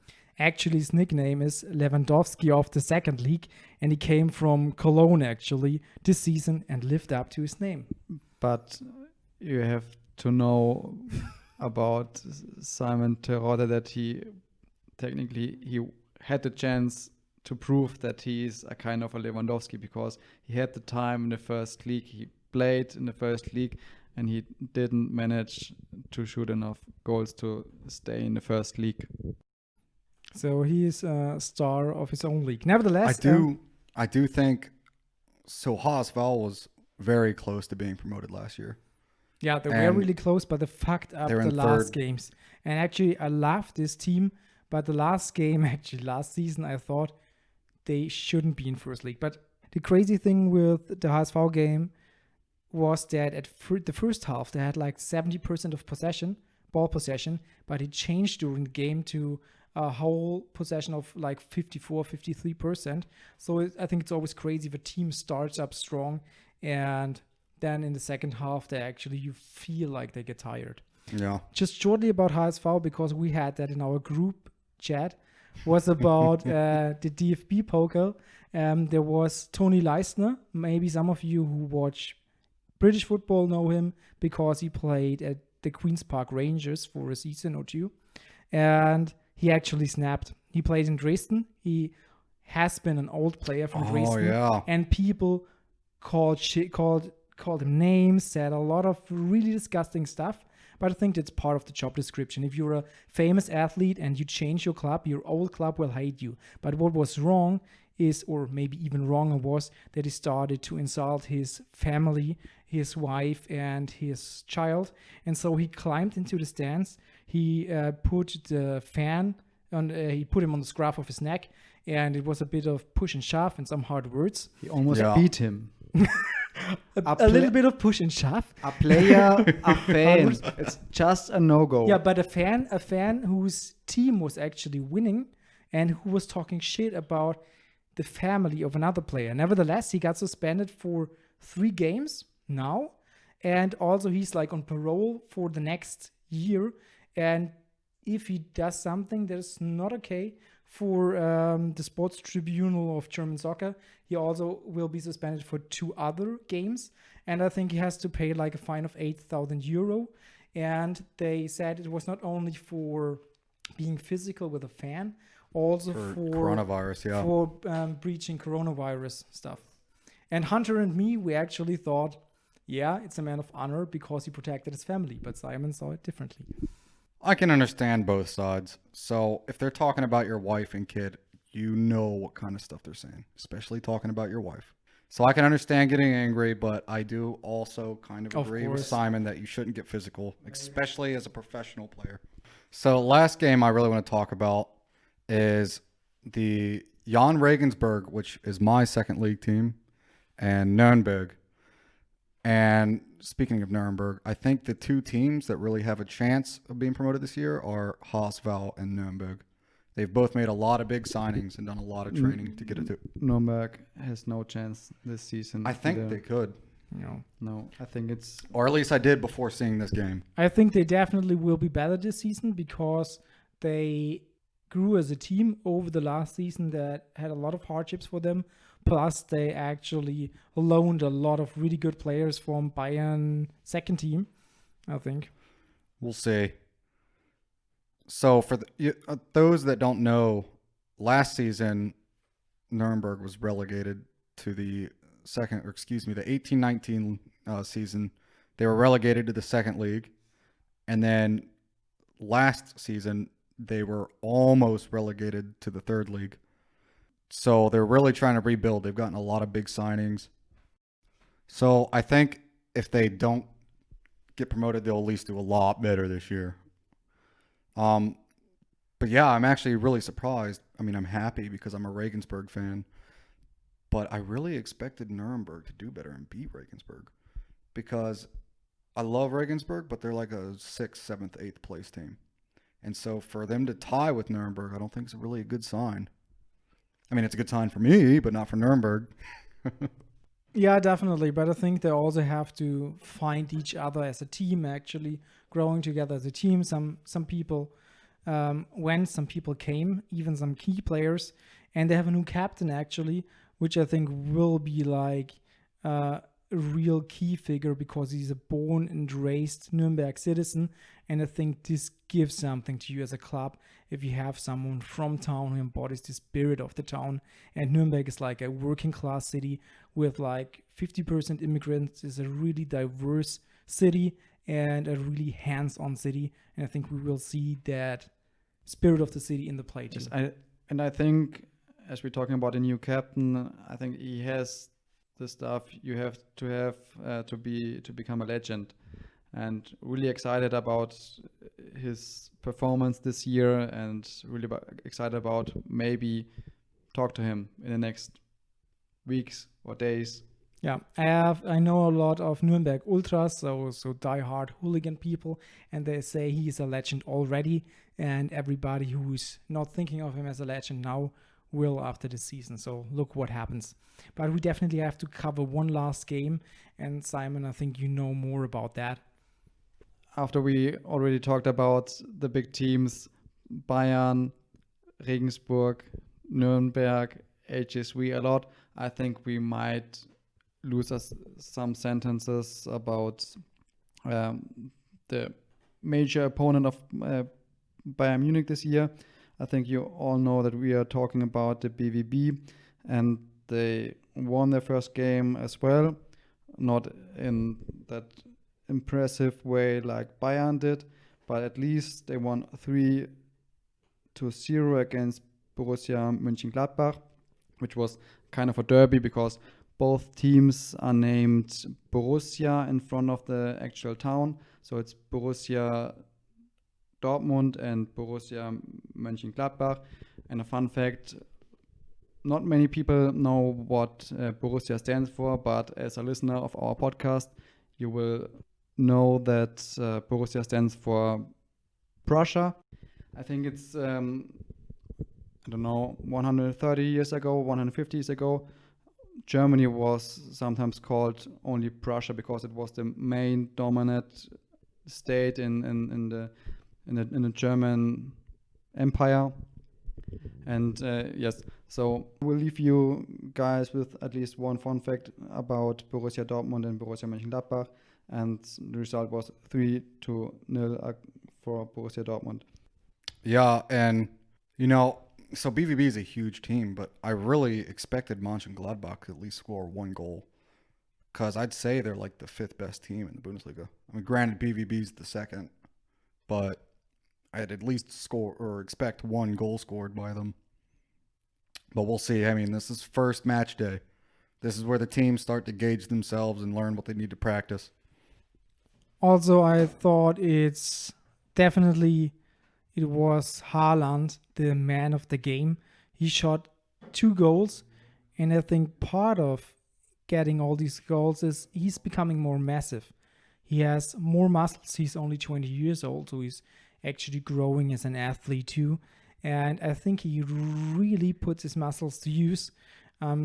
Actually, his nickname is Lewandowski of the second league, and he came from Cologne, actually, this season and lived up to his name. But you have to know about Simon Terodde that he had the chance to prove that he is a kind of a Lewandowski, because he had the time in the first league. He played in the first league, and he didn't manage to shoot enough goals to stay in the first league. So he is a star of his own league. Nevertheless, I do think so. HSV was very close to being promoted last year. yeah, they were and really close, but they fucked up they're the in last third. games. And actually, I love this team, but the last game, actually last season, I thought they shouldn't be in first league. But the crazy thing with the HSV game was that at the first half they had like 70% of ball possession, but it changed during the game to a whole possession of like 54, 53%. So I think it's always crazy if a team starts up strong and then in the second half you feel like they get tired. Yeah. Just shortly about HSV, because we had that in our group chat, was about the DFB Pokal. There was Tony Leistner. Maybe some of you who watch British football know him because he played at the Queen's Park Rangers for a season or two. And he actually snapped. He played in Dresden. He has been an old player from Dresden. Yeah. And people called him names, said a lot of really disgusting stuff. But I think that's part of the job description. If you're a famous athlete and you change your club, your old club will hate you. But what was wrong is, or maybe even wronger, was that he started to insult his family, his wife, and his child. And so he climbed into the stands. He put the fan on. He put him on the scruff of his neck, and it was a bit of push and shove and some hard words. He almost beat him. A little bit of push and shove. A player, a fan. It's just a no-go. Yeah, but a fan whose team was actually winning and who was talking shit about the family of another player. Nevertheless, he got suspended for 3 games now, and also he's like on parole for the next year. And if he does something that is not okay for the sports tribunal of German soccer, he also will be suspended for 2 other games. And I think he has to pay like a fine of 8,000 euro. And they said it was not only for being physical with a fan, also for coronavirus, yeah. For breaching coronavirus stuff. And Hunter and me, we actually thought, yeah, it's a man of honor because he protected his family. But Simon saw it differently. I can understand both sides. So if they're talking about your wife and kid, you know what kind of stuff they're saying, especially talking about your wife. So I can understand getting angry, but I do also kind of agree with Simon that you shouldn't get physical, especially as a professional player. So last game I really want to talk about is the Jan Regensburg, which is my second league team, and Nuremberg. And speaking of Nuremberg, I think the 2 teams that really have a chance of being promoted this year are HSV and Nuremberg. They've both made a lot of big signings and done a lot of training to get it to. Nuremberg has no chance this season. I think they could. No, I think it's... Or at least I did before seeing this game. I think they definitely will be better this season because they grew as a team over the last season that had a lot of hardships for them. Plus, they actually loaned a lot of really good players from Bayern second team, I think. We'll see. So for those that don't know, last season, Nuremberg was relegated to the 18-19 season. They were relegated to the second league. And then last season, they were almost relegated to the third league. So they're really trying to rebuild. They've gotten a lot of big signings. So I think if they don't get promoted, they'll at least do a lot better this year. But yeah, I'm actually really surprised. I mean, I'm happy because I'm a Regensburg fan. But I really expected Nuremberg to do better and beat Regensburg. Because I love Regensburg, but they're like a 6th, 7th, 8th place team. And so for them to tie with Nuremberg, I don't think it's really a good sign. I mean, it's a good sign for me, but not for Nuremberg. Yeah, definitely. But I think they also have to find each other as a team, actually growing together as a team. Some people went, some people came, even some key players. And they have a new captain, actually, which I think will be like a real key figure because he's a born and raised Nuremberg citizen. And I think this gives something to you as a club if you have someone from town who embodies the spirit of the town. And Nuremberg is like a working class city with like 50% immigrants. It's a really diverse city and a really hands-on city. And I think we will see that spirit of the city in the play too. Yes, I think, as we're talking about a new captain, I think he has the stuff you have to become a legend, and really excited about his performance this year, and really excited about maybe talk to him in the next weeks or days. Yeah, I know a lot of Nuremberg ultras, so die-hard hooligan people, and they say he is a legend already, and everybody who's not thinking of him as a legend now will after the season. So look what happens. But we definitely have to cover one last game, and Simon, I think you know more about that. After we already talked about the big teams, Bayern, Regensburg, Nuremberg, HSV a lot, I think we might lose us some sentences about the major opponent of Bayern Munich this year. I think you all know that we are talking about the BVB, and they won their first game as well, not in that impressive way like Bayern did, but at least they won 3-0 against Borussia Mönchengladbach, which was kind of a derby because both teams are named Borussia in front of the actual town. So it's Borussia Dortmund and Borussia Mönchengladbach. And a fun fact, not many people know what Borussia stands for, but as a listener of our podcast, you will know that Borussia stands for Prussia. I think it's, 130 years ago, 150 years ago, Germany was sometimes called only Prussia because it was the main dominant state in the German Empire. And yes, so we'll leave you guys with at least one fun fact about Borussia Dortmund and Borussia Mönchengladbach. And the result was 3-0 for Borussia Dortmund. Yeah, and so BVB is a huge team, but I really expected Mönchengladbach to at least score one goal, because I'd say they're like the fifth best team in the Bundesliga. I mean, granted, BVB's the second, but I'd at least score or expect one goal scored by them. But we'll see. I mean, this is first match day. This is where the teams start to gauge themselves and learn what they need to practice. Also, I thought it was Haaland, the man of the game. He shot 2 goals, and I think part of getting all these goals is he's becoming more massive. He has more muscles. He's only 20 years old, so he's actually growing as an athlete too. And I think he really puts his muscles to use.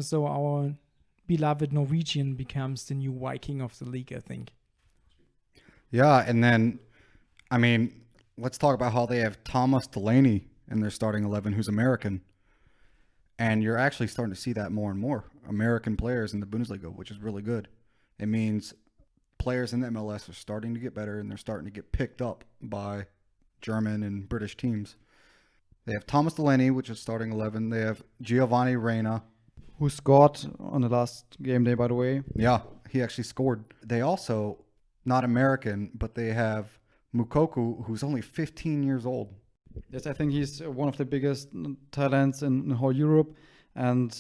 So our beloved Norwegian becomes the new Viking of the league, I think. Yeah, and then, I mean, let's talk about how they have Thomas Delaney in their starting 11, who's American. And you're actually starting to see that more and more. American players in the Bundesliga, which is really good. It means players in the MLS are starting to get better, and they're starting to get picked up by German and British teams. They have Thomas Delaney, which is starting 11. They have Giovanni Reina, who scored on the last game day, by the way. Yeah, he actually scored. They also, not American, but they have Mukoku, who's only 15 years old. Yes, I think he's one of the biggest talents in whole Europe. And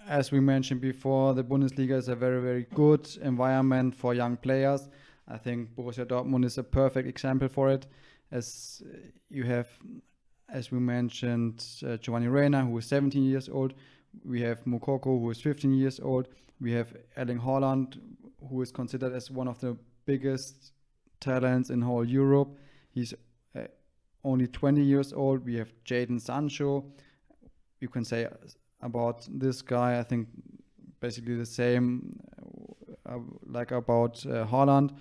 as we mentioned before, the Bundesliga is a very, very good environment for young players. I think Borussia Dortmund is a perfect example for it. As you have, as we mentioned, Giovanni Reina, who is 17 years old. We have Mukoko, who is 15 years old. We have Erling Haaland, who is considered as one of the biggest talents in whole Europe. He's only 20 years old. We have Jadon Sancho. You can say about this guy, I think, basically the same like about Haaland.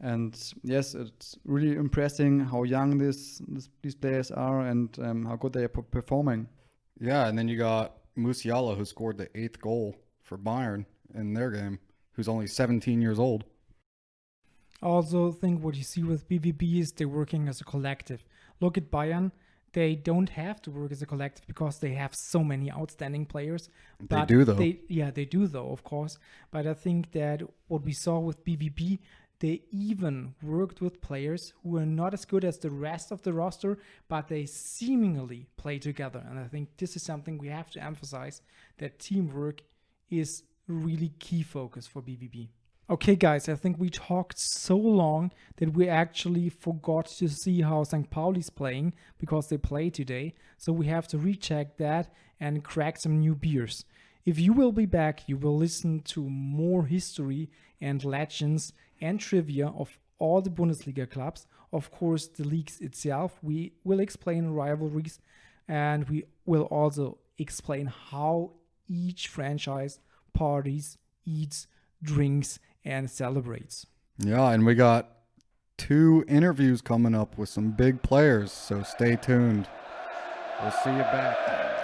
And yes, it's really impressive how young these players are and how good they are performing. Yeah, and then you got Musiala, who scored the 8th goal for Bayern in their game, who's only 17 years old. I also think what you see with BVB is they're working as a collective. Look at Bayern. They don't have to work as a collective because they have so many outstanding players. They do, though. They do, though, of course. But I think that what we saw with BVB, they even worked with players who are not as good as the rest of the roster, but they seemingly play together. And I think this is something we have to emphasize, that teamwork is really key focus for BVB. Okay, guys, I think we talked so long that we actually forgot to see how St. Pauli's playing because they play today. So we have to recheck that and crack some new beers. If you will be back, you will listen to more history and legends and trivia of all the Bundesliga clubs. Of course, the leagues itself. We will explain rivalries, and we will also explain how each franchise parties, eats, drinks, and celebrates. Yeah, and we got 2 interviews coming up with some big players, so stay tuned. We'll see you back.